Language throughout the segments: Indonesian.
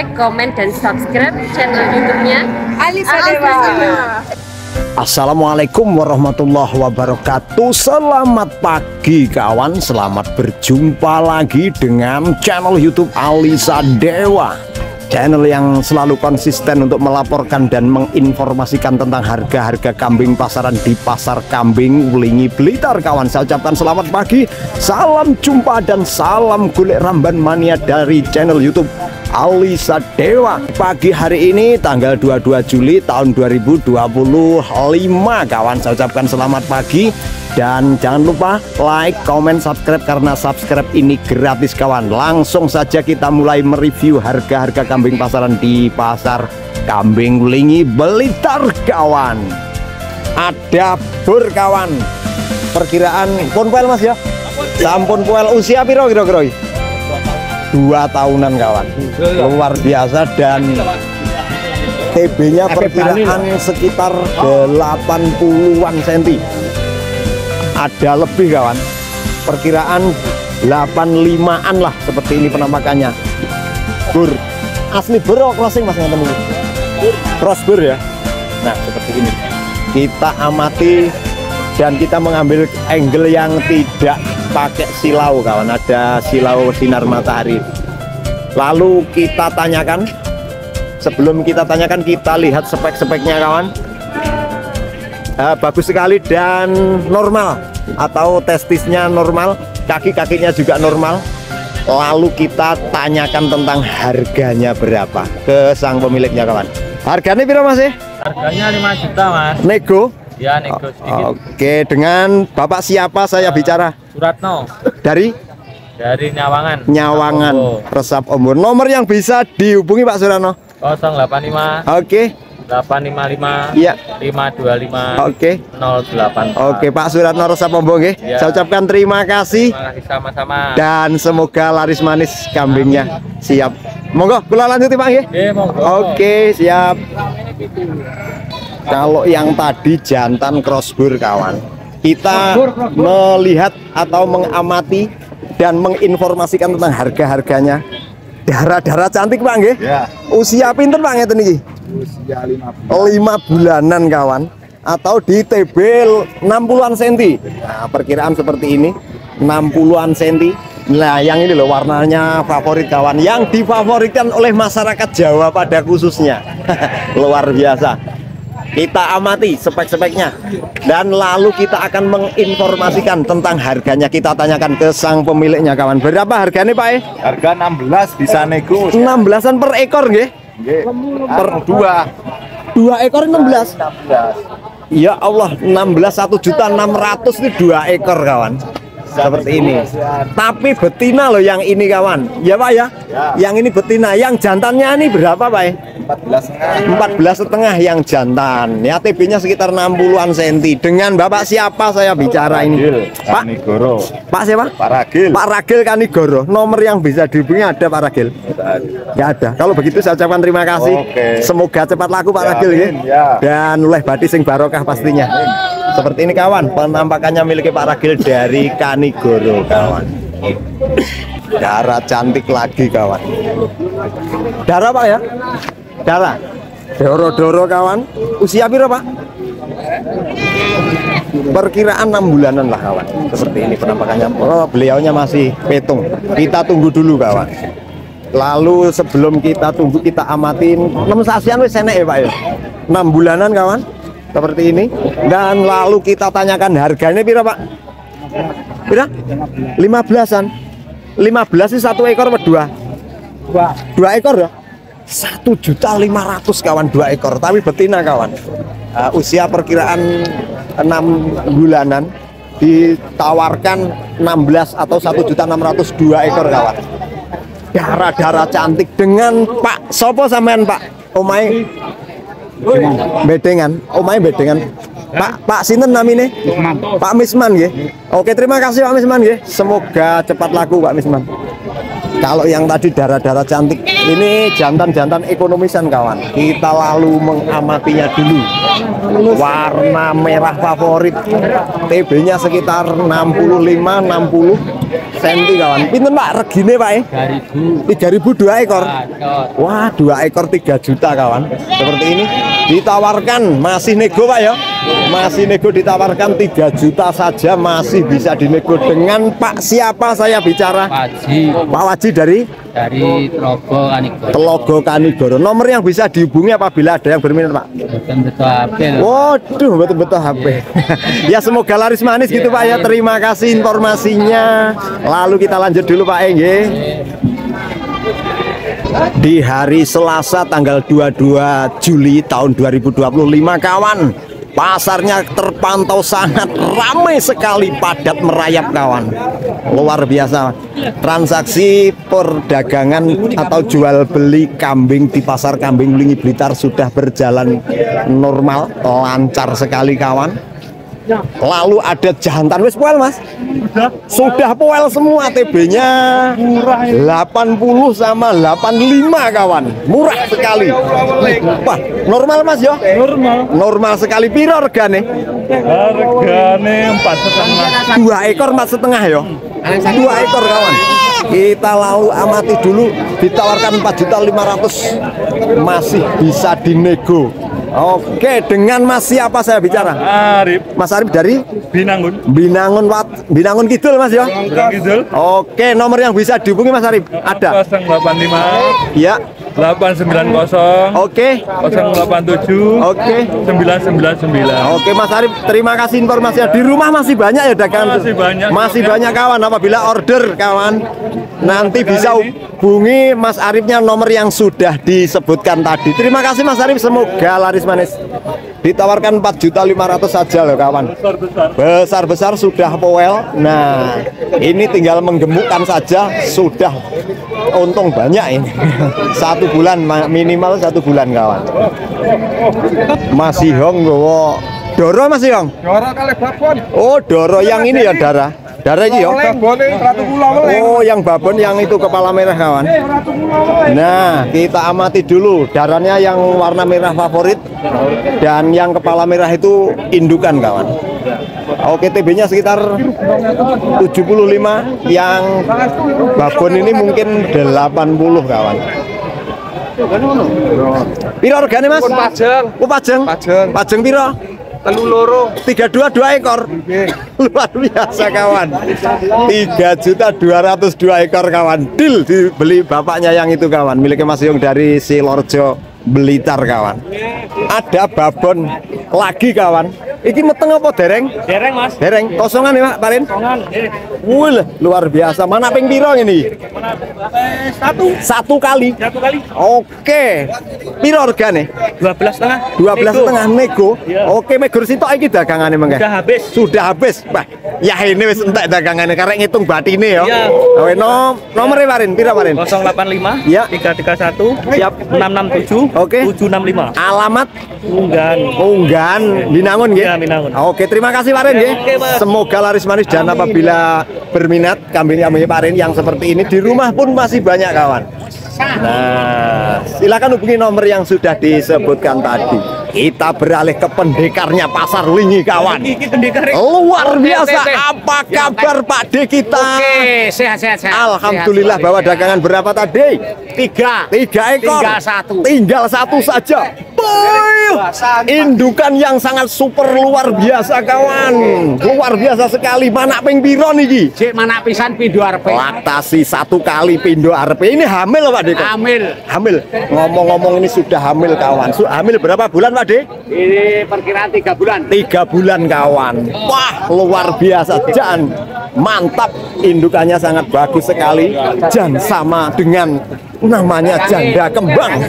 like, komen, dan subscribe channel YouTube-nya Alisa Dewa. Assalamualaikum warahmatullahi wabarakatuh. Selamat pagi kawan, selamat berjumpa lagi dengan channel YouTube Alisa Dewa, channel yang selalu konsisten untuk melaporkan dan menginformasikan tentang harga-harga kambing pasaran di Pasar Kambing Wlingi Blitar kawan. Saya ucapkan selamat pagi, salam jumpa dan salam golek ramban mania dari channel YouTube Alisa Dewa. Pagi hari ini tanggal 22 Juli tahun 2025 kawan, saya ucapkan selamat pagi. Dan jangan lupa like, comment, subscribe karena subscribe ini gratis kawan. Langsung saja kita mulai mereview harga-harga kambing pasaran di Pasar Kambing Wlingi Blitar kawan. Ada bur kawan. Perkiraan pun poel mas ya? Sampun poel usia piro kira-kira? 2 tahunan kawan. Luar biasa. Dan TB-nya perkiraan sekitar 80-an cm. Ada lebih kawan, perkiraan 85-an lah, seperti ini penampakannya. Bur asli bur crossing mas, cross bur ya. Nah seperti ini kita amati dan kita mengambil angle yang tidak pakai silau kawan. Ada silau sinar matahari. Lalu kita tanyakan, sebelum kita tanyakan kita lihat spek-speknya kawan. Bagus sekali dan normal, atau testisnya normal, kaki-kakinya juga normal. Lalu kita tanyakan tentang harganya berapa ke sang pemiliknya kawan. Harganya berapa mas? Harganya 5 juta mas. Nego? Ya nego sedikit. Oke, dengan bapak siapa saya bicara? Suratno. Dari Nyawangan. Nyawangan, Resap Ombor. Nomor yang bisa dihubungi Pak Suratno? 085. Oke. 855. Iya. 525. Oke. 08. Oke Pak Suratno Resap Ombor ya. Saya ucapkan terima kasih. Terima kasih sama-sama. Dan semoga laris manis kambingnya. Siap. Monggo kula lanjuti Pak nggih. Monggo. Oke, siap. Kalau yang tadi jantan crossbur kawan, kita melihat atau mengamati dan menginformasikan tentang harga-harganya. Darah-darah cantik Pak nggih. Ya. Usia pinten Pak ngeten iki? Usia 5 bulanan kawan, atau di TB 60-an cm. Nah, perkiraan seperti ini 60-an cm. Nah, yang ini loh warnanya favorit kawan, yang difavoritkan oleh masyarakat Jawa pada khususnya. Luar biasa. Kita amati spek-speknya dan lalu kita akan menginformasikan tentang harganya. Kita tanyakan ke sang pemiliknya kawan. Berapa harganya Pak? Harga 16 bisa nego. 16-an per ekor nggih? Per 2 ekor 16. Ya Allah, 16 1.600.000 ini 2 ekor kawan. Seperti ini. Tapi betina loh yang ini kawan. Ya Pak ya? Yang ini betina. Yang jantannya ini berapa Pak? 14,5 yang jantan. Ya TB-nya sekitar 60-an cm. Dengan Bapak siapa saya bicara ini? Pak Kanigoro. Pak siapa? Pak Ragil. Pak Ragil Kanigoro. Nomor yang bisa dihubungi ada Pak Ragil? Nggak ada. Kalau begitu saya ucapkan terima kasih. Oke. Semoga cepat laku Pak Ragil ya. Dan oleh badi sing barokah pastinya. Seperti ini kawan, penampakannya milik Pak Ragil dari Kanigoro kawan. Darah cantik lagi kawan. Darah Pak ya? Darah. Doro-doro kawan. Usia piro Pak? Perkiraan 6 bulanan lah kawan. Seperti ini penampakannya. Oh, beliaunya masih petung. Kita tunggu dulu kawan. Lalu sebelum kita tunggu kita amatin 6 sasian wis enek ya Pak ya. 6 bulanan kawan. Seperti ini. Dan lalu kita tanyakan harganya piro Pak? Piro? 15-an. 15 sih 1 ekor apa 2? 2 ekor ya? 1.500.000 kawan, 2 ekor. Tapi betina kawan. Usia perkiraan 6 bulanan. Ditawarkan 16 atau 1.600.000 2 ekor kawan. Darah-darah cantik dengan Pak Sopo sampean Pak? Omai bedengan, omai bedengan. Pak sinten namine? Pak Misman nggih. Oke, terima kasih Pak Misman nggih. Semoga cepat laku Pak Misman. Kalau yang tadi darah-darah cantik Ini jantan-jantan ekonomisan kawan. Kita lalu mengamatinya dulu. Warna merah favorit. TB-nya sekitar 65-60 cm kawan. Pinten Pak regine Pak? 3.000 2 ekor. Wah, 2 ekor 3 juta kawan. Seperti ini. Ditawarkan masih nego Pak ya. Masih nego, ditawarkan 3 juta saja, masih bisa dinego. Dengan Pak siapa saya bicara? Pak Waji dari Telogo Kanigoro. Telogo Kanigoro. Nomor yang bisa dihubungi apabila ada yang berminat Pak? Betul HP. Waduh, betul-betul HP. Ya semoga laris manis gitu Pak ya. Terima kasih informasinya. Lalu kita lanjut dulu Pak Engge. Di hari Selasa tanggal 22 Juli tahun 2025 kawan, pasarnya terpantau sangat ramai sekali, padat merayap kawan. Luar biasa. Transaksi perdagangan atau jual beli kambing di pasar Kambing Ulingi Blitar sudah berjalan normal, lancar sekali kawan. Lalu ada jantan wis poel Mas. Sudah poel semua, TB-nya 80 sama 85 kawan. Murah sekali. Wah, normal Mas ya? Normal sekali. Piro regane? Hargane 4,5. 2 ekor 4,5 ya. 2 ekor kawan. Kita lalu amati dulu, ditawarkan 4.500.000, masih bisa dinego. Oke, dengan Mas siapa saya bicara? Arif. Mas Arif dari Binangun. Binangun Kidul Mas ya. Kidul. Oke, nomor yang bisa dihubungi Mas Arif ada? 085. Ya. 890. Oke. 087. Oke. 999. Oke Mas Arif, terima kasih informasinya. Di rumah masih banyak ya dagangan? Masih banyak kawan. Apabila order kawan, nanti bisa hubungi Mas Arifnya nomor yang sudah disebutkan tadi. Terima kasih Mas Arif, semoga laris manis. Ditawarkan 4.500.000 saja loh kawan. Besar-besar sudah poel. Nah, ini tinggal menggemukkan saja sudah untung banyak ini. 1 bulan minimal 1 bulan kawan. Masih Hong gowo Doro Mas Hong. Doro kali babon. Oh, Doro yang ini ya darah. Darah ini ya. Oh, yang babon yang itu kepala merah kawan. Nah, kita amati dulu darahnya yang warna merah favorit dan yang kepala merah itu indukan kawan. Oke, TB-nya sekitar 75, yang babon ini mungkin 80 kawan. Piro regane Mas? Pajeng. Oh, pajeng. Pajeng piro? 32 2 ekor. Luar biasa kawan. 3.202.000 ekor kawan. Deal dibeli bapaknya yang itu kawan, miliknya Mas Yung dari Silorjo Blitar kawan. Ada babon lagi kawan. Iki meteng apa dereng? Dereng Mas. Dereng. Kosongan ya Pak Parin? Kosongan. Wih, luar biasa. Mana ping piro ini? Satu kali. Oke. Piro regane? 12,5. 12,5 nego. Iya. Oke, megur sitok iki dagangane mengke. Sudah habis. Wah, ya ini wis entek dagangane karek ngitung batine ya. Iya. Oke, nomere Parin, piro Parin? 085. Ya. 331. Siap. 667. Oke. 765. Alamat Unggan. Binangun nggih. Iya, Binangun. Oke, terima kasih Parin nggih. Oke, Mas. Semoga laris manis dan apabila berminat kambing-kambing Parin yang seperti ini di rumah pun masih banyak kawan. Nah, silakan hubungi nomor yang sudah disebutkan tadi. Kita beralih ke pendekarnya Pasar Ulingi kawan. Luar biasa. Apa kabar Pak D kita? Oke, sehat. Alhamdulillah, bawa dagangan berapa tadi? 3 ekor. Tinggal satu saja. Indukan yang sangat super luar biasa kawan. Luar biasa sekali. Mana ping piro niki? Cek mana pisan pindo arepe. Laktasi 1 kali pindo arepe. Ini hamil Pak Dek? Hamil. Ngomong-ngomong ini sudah hamil kawan. Hamil berapa bulan Pak Dek? Ini perkiraan 3 bulan. 3 bulan kawan. Wah, luar biasa. Jan, mantap. Indukannya sangat bagus sekali. Jan sama dengan namanya janda kembang.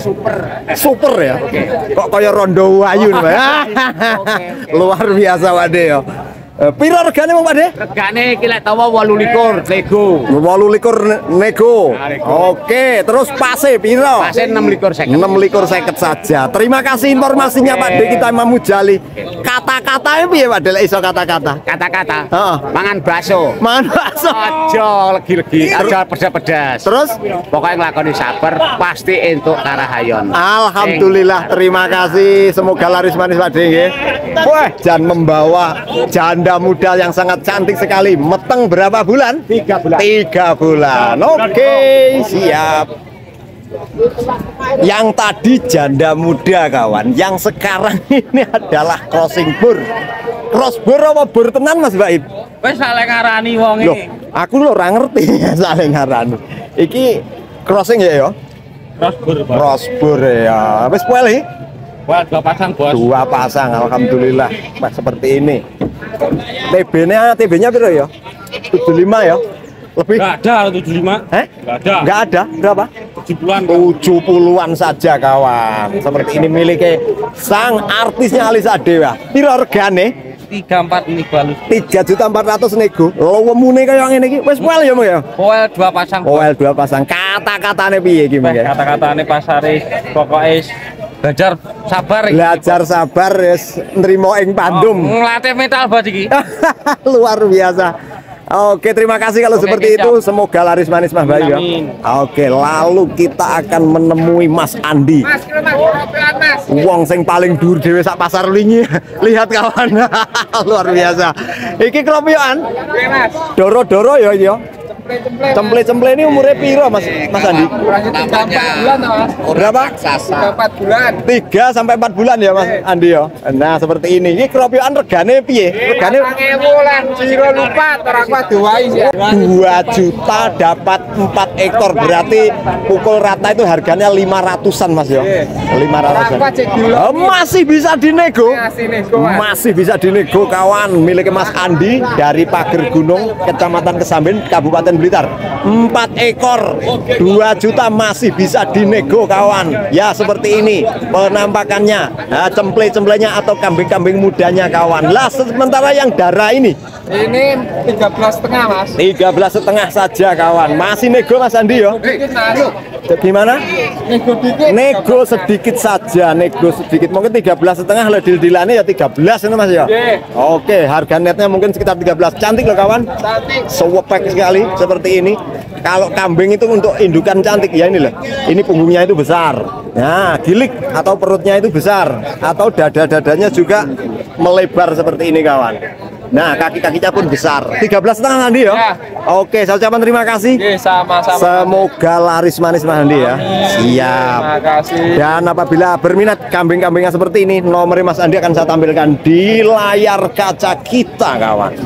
Super ya. Kok kayak rondo wayu Pak. Luar biasa Pak De ya. Piro regane Pak De? Regane iki lek tawa 28 nego. 28 nego. Oke, terus pase piro? Pase 26.50. 6.50 saja. Terima kasih informasinya Pak De, kita Imam Mujali. Kata-katanya piye Pak De lek iso kata-kata? Kata-kata. Heeh. Mangan bakso. Mangan bakso. Aja legi-legi, aja pedas-pedas. Terus pokoknya nglakoni sabar pasti entuk karahayon. alhamdulillah, terima kasih. Semoga laris manis Pak De nggih. Wah, Jan membawa janda muda yang sangat cantik sekali. Meteng berapa bulan? 3 bulan. 3 bulan. Oke, siap. Yang tadi janda muda kawan, yang sekarang ini adalah crossing bur. Cross bur apa bur tenan Mas Baib? Wes saling ngarani wong Loh, aku lho ora ngerti saling ngarani. Iki crossing ya? Cross bur ya. Wis poel iki? Wah, 2 pasang, Bos. 2 pasang, alhamdulillah. Pas seperti ini. TB-nya piro ya? 75 ya? Lebih? Enggak ada 75. Enggak ada. Enggak ada. Berapa? 70-an. 70-an saja kawan. Seperti ini miliknya sang artisnya Alisa Dewa. Piro regane? 34 ini balus. 3.400.000 nego. Lowemune kaya ngene iki wis poel ya, Mo ya? Poel 2 pasang. Poel 2 pasang. Kata-katane piye iki, Mo? Kata-katane pasare pokoke belajar sabar iki. Belajar sabar wis nrimo ing pandum. Nglatih mental bos iki. Luar biasa. Oke, terima kasih kalau Oke, seperti siap. itu. Semoga laris manis Mas Bayu ya. Amin. Oke, lalu kita akan menemui Mas Andi. Wong sing paling dhuwur dhewe sak pasar linyi. Lihat kawan. Luar biasa. Iki kropiokan. Doro-doro ya iki ya. Cemple-cemple ini umurnya piro Mas Andi? Berapa? 4 bulan. 3 sampai 4 bulan ya Mas Andi ya. Nah, seperti ini. Ini kropiokan regane piye? Regane 2 juta dapat 4 ekor, berarti pukul rata itu harganya 500-an Mas ya. 500-an. Masih bisa dinego. Masih bisa dinego kawan, milik Mas Andi dari Pager Gunung, Kecamatan Kesamben, Kabupaten Blitar. 4 ekor 2 juta masih bisa dinego kawan. Ya seperti ini penampakannya. Nah, cemple-cemplenya atau kambing-kambing mudanya kawan. Lah sementara yang darah ini 13,5 Mas. 13,5 saja kawan. Masih nego Mas Andi ya? Gimana? Nego sedikit saja, nego sedikit. Mungkin 13,5 lah dil-dilannya ya 13 ini Mas ya. Oke, harga netnya mungkin sekitar 13. Cantik loh kawan. Sewepek sekali seperti ini. Kalau kambing itu untuk indukan cantik ya ini loh. Ini punggungnya itu besar. Nah, gilik atau perutnya itu besar atau dada-dadanya juga melebar seperti ini kawan. Nah, kaki-kakinya pun besar. 13,5 Andi ya? Oke, saya ucapkan terima kasih. Sama-sama. Semoga laris manis Mas Andi ya. Siap. Terima kasih. Dan apabila berminat kambing-kambing yang seperti ini, nomor Mas Andi akan saya tampilkan di layar kaca kita kawan.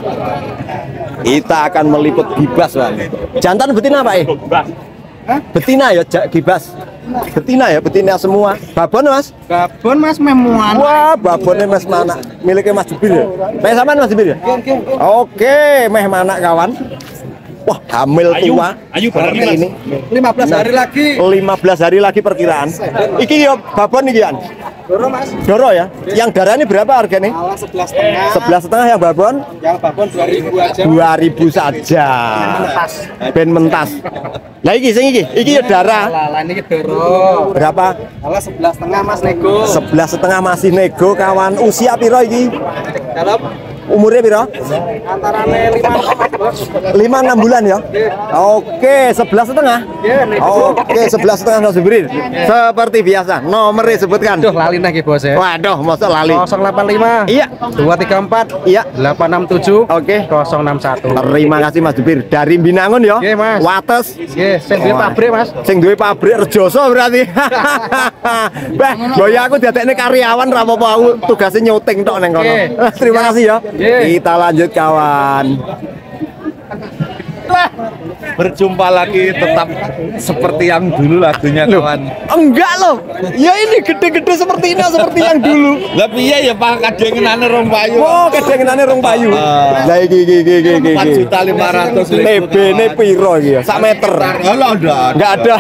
Kita akan meliput gibas Bang. Jantan betina Pak Betina ya gibas. Betina ya, betina semua. Babon Mas? Babon Mas memuan. Wah, babonnya Mas Mana. Miliknya Mas Jubir ya? Meh sampean Mas Jubir ya? Oke, meh mana kawan? Wah, hamil tua. Ayu seperti ini. 15 hari lagi. 15 hari lagi perkiraan. Iki ya babon iki kan? Doro Mas. Doro ya. Yang darah ini berapa harganya? Malah 11,5. 11,5 yang babon? Yang babon 2.000 aja. 2.000 saja. Ben mentas. Lah iki sing iki ya darah. Lah ini Doro. Berapa? Malah 11,5 Mas nego. 11,5 masih nego kawan. Usia piro iki? Kalau Umurnya piro? antara 5-6 bulan ya? Oke, 11,5. Oke, 11,5 Mas Jibril. Seperti biasa, nomornya sebutkan. Duh, lali lagi bos ya. Waduh, masa lali. 085. Iya. 234. Iya. 867. Oke. 061. Terima kasih Mas Jibril dari Binangun ya. Iya, Mas. Wates. Nggih, sing duwe pabrik Mas. Sing duwe pabrik Rejoso berarti. Bah, boya aku dadekne karyawan ra apa-apa aku tugasnya nyuting tok neng kono. Oke. Terima kasih ya. Oke. Kita lanjut kawan. Berjumpa lagi tetap seperti yang dulu lagunya kawan. Enggak loh. Ya ini gede-gede seperti ini seperti yang dulu. Lah piye ya Pak kadengenane rong payu. Oh, kadengenane rong payu. Lah iki. 4.500.000. TB-ne piro iki ya? Sak meter. Kalau Enggak ada.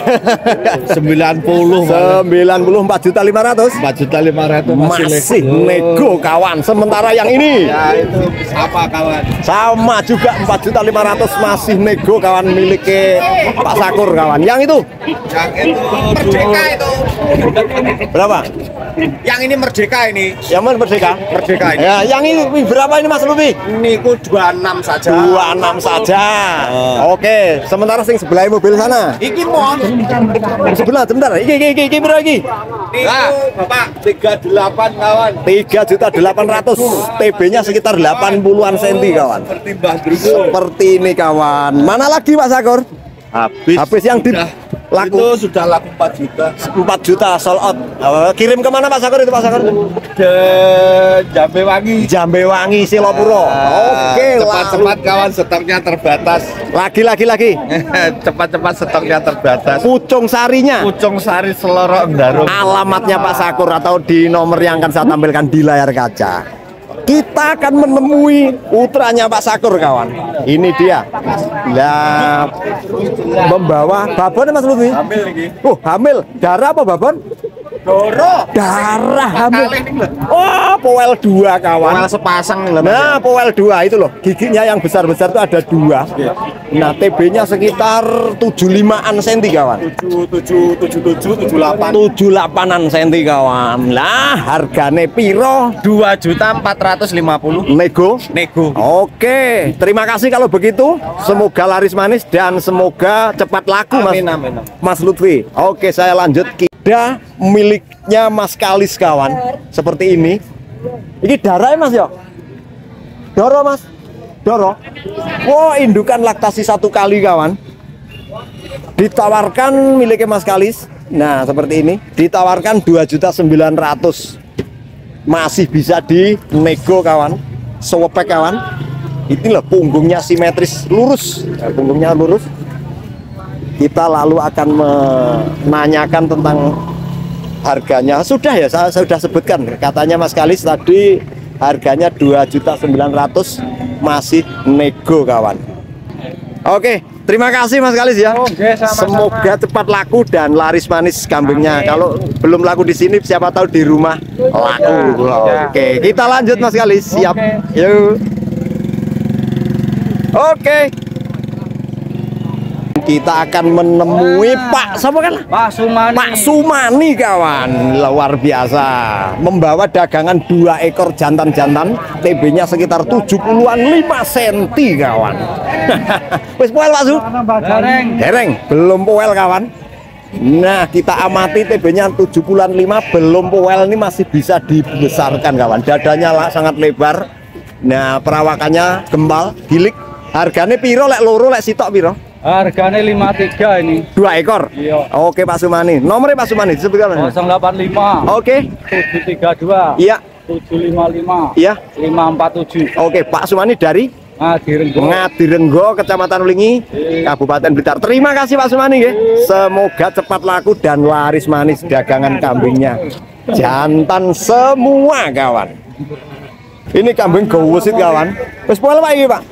90. 94.500. 4.500.000 Masih nego kawan. Sementara yang ini Ya itu apa kawan? sama juga 4.500.000 masih nego kawan miliknya Pak Sakur kawan. Yang itu Yang itu Merdeka itu. berapa? Yang ini Merdeka ini. Yang mana Merdeka? Merdeka ini. Ya, yang ini berapa ini Mas Lupi? Ini ku 26 saja. 26 saja. Oke, sementara sing sebelah mobil sana. Iki mon. Sebelah sebentar. Iki berapa iki? Nah, Bapak 38 kawan. 3.800.000. TB-nya sekitar 80-an senti kawan. Seperti Mbah Drugo. Seperti ini kawan. Mana lagi Pak Sakur? Habis yang di laku Itu sudah laku 4 juta. 4 juta sold out. Kirim kemana Pak Sakur itu Pak Sakur? Ke Jambewangi. Jambewangi Silopuro. Oke, Cepat-cepat kawan, stoknya terbatas. Lagi. Cepat-cepat stoknya terbatas. Pucung Sarinya. Pucung Sari Selorok Ndarung. Alamatnya Pak Sakur atau di nomor yang akan saya tampilkan di layar kaca. Kita akan menemui putranya Pak Sakur kawan. Ini dia. Lah membawa babon Mas Lutfi. Hamil lagi. Hamil. Darah apa babon? Doro. Darah hamil. Oh, powel 2 kawan. Well sepasang nih lah. Nah, powel 2 itu loh. Giginya yang besar-besar itu ada 2. Nah, TB-nya sekitar 75-an senti kawan. 78-an senti kawan. Lah, hargane piro? 2.450.000. Nego. Oke, terima kasih kalau begitu. Semoga laris manis dan semoga cepat laku Mas. Amin. Mas Lutfi. Oke, saya lanjut. Kida miliknya Mas Kalis kawan. Seperti ini. Ini darah ya Mas ya? Doro Mas. Doro. Wow, indukan laktasi 1 kali kawan. Ditawarkan miliknya Mas Kalis. Nah, seperti ini. Ditawarkan 2.900.000. Masih bisa dinego kawan. Sewepek kawan. Ini loh punggungnya simetris lurus. Punggungnya lurus. Kita lalu akan menanyakan tentang harganya. Sudah ya, saya sudah sebutkan. Katanya Mas Kalis tadi harganya 2.900.000 masih nego kawan. Oke, terima kasih Mas Kalis ya. Semoga cepat laku dan laris manis kambingnya. Kalau belum laku di sini, siapa tahu di rumah laku. Oke, kita lanjut Mas Kalis. Siap. Yuk. Oke. Kita akan menemui Pak siapa kan? Pak Sumani. Pak Sumani kawan, luar biasa. Membawa dagangan 2 ekor jantan-jantan, TB-nya sekitar 70-an 5 cm kawan. Wis poel Pak Su? Dereng, belum poel kawan. Nah, kita amati TB-nya 70-an 5 belum poel, ini masih bisa dibesarkan kawan. Dadanya sangat lebar. Nah, perawakannya gembal, gilik. Harganya piro lek loro lek sitok piro? Harganya 53 ini. 2 ekor. Iya. Oke Pak Sumani. Nomornya Pak Sumani disebutkan. 085. Oke. 732. Iya. 755. Iya. 547. Oke, Pak Sumani dari Ngadirenggo, Kecamatan Ulingi, Kabupaten Blitar. Terima kasih Pak Sumani ya. Semoga cepat laku dan laris manis dagangan kambingnya. Jantan semua kawan. Ini kambing gowusit kawan. Wis poel Pak iki Pak.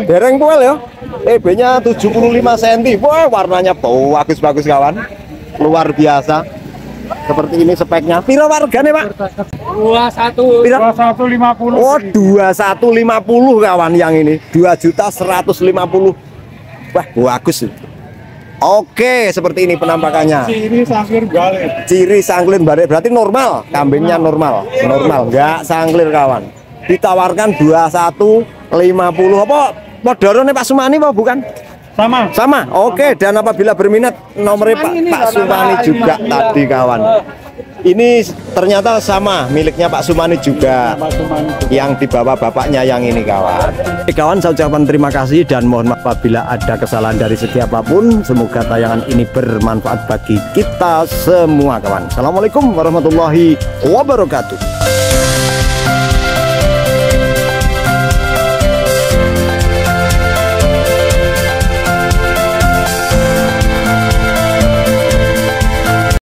Dereng poel ya. TB-nya 75 cm. Wah, warnanya bagus-bagus kawan. Luar biasa. Seperti ini speknya. Piro harganya Pak? 2150. Oh, 2150 kawan yang ini. 2.150.000. Wah, bagus. Oke, seperti ini penampakannya. Ciri sangklin balik. Berarti normal. Kambingnya normal. Enggak sangklir kawan. Ditawarkan 2150. Apa modornya Pak Sumani apa bukan? Sama. Oke, dan apabila berminat nomornya Pak Sumani juga tadi kawan. Ini ternyata sama miliknya Pak Sumani juga. Yang dibawa bapaknya yang ini kawan. Kawan, saya ucapkan terima kasih dan mohon maaf apabila ada kesalahan dari segi apapun. Semoga tayangan ini bermanfaat bagi kita semua kawan. Assalamualaikum warahmatullahi wabarakatuh.